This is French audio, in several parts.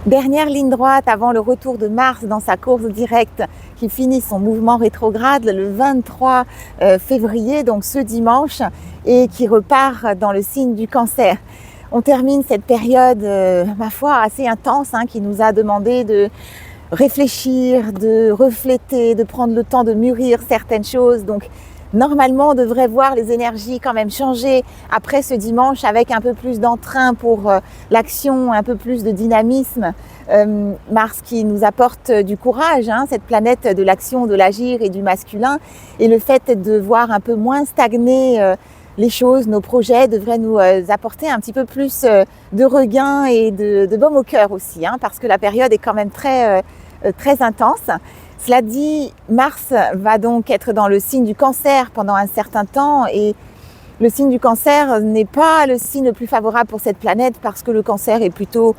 Dernière ligne droite avant le retour de Mars dans sa course directe qui finit son mouvement rétrograde le 23 février, donc ce dimanche, et qui repart dans le signe du Cancer. On termine cette période, ma foi, assez intense, qui nous a demandé de réfléchir, de refléter, de prendre le temps de mûrir certaines choses. Donc normalement, on devrait voir les énergies quand même changer après ce dimanche avec un peu plus d'entrain pour l'action, un peu plus de dynamisme. Mars qui nous apporte du courage, cette planète de l'action, de l'agir et du masculin. Et le fait de voir un peu moins stagner les choses, nos projets devraient nous apporter un petit peu plus de regain et de baume au cœur aussi, parce que la période est quand même très intense. Cela dit, Mars va donc être dans le signe du Cancer pendant un certain temps et le signe du Cancer n'est pas le signe le plus favorable pour cette planète parce que le Cancer est plutôt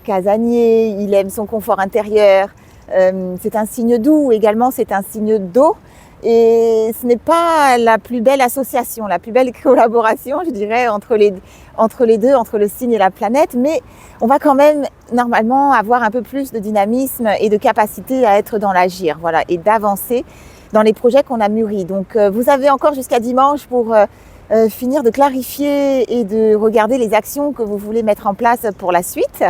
casanier, il aime son confort intérieur, c'est un signe doux également, c'est un signe d'eau et ce n'est pas la plus belle association, la plus belle collaboration, je dirais, entre les deux, entre le signe et la planète, mais on va quand même normalement avoir un peu plus de dynamisme et de capacité à être dans l'agir, et d'avancer dans les projets qu'on a mûris. Donc vous avez encore jusqu'à dimanche pour finir de clarifier et de regarder les actions que vous voulez mettre en place pour la suite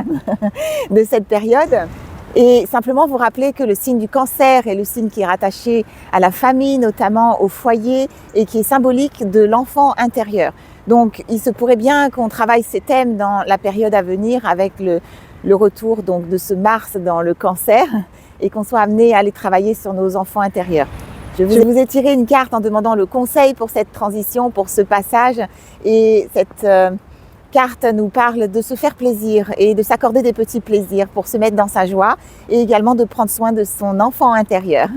de cette période. Et simplement vous rappeler que le signe du Cancer est le signe qui est rattaché à la famille, notamment au foyer, et qui est symbolique de l'enfant intérieur. Donc il se pourrait bien qu'on travaille ces thèmes dans la période à venir avec le retour donc de ce Mars dans le Cancer et qu'on soit amené à aller travailler sur nos enfants intérieurs. Je vous ai tiré une carte en demandant le conseil pour cette transition, pour ce passage, et cette carte nous parle de se faire plaisir et de s'accorder des petits plaisirs pour se mettre dans sa joie et également de prendre soin de son enfant intérieur.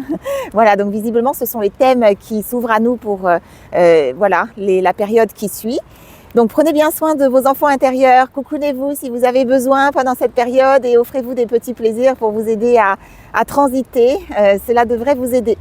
Voilà, donc visiblement ce sont les thèmes qui s'ouvrent à nous pour la période qui suit. Donc prenez bien soin de vos enfants intérieurs, coucounez-vous si vous avez besoin pendant cette période et offrez-vous des petits plaisirs pour vous aider à transiter, cela devrait vous aider.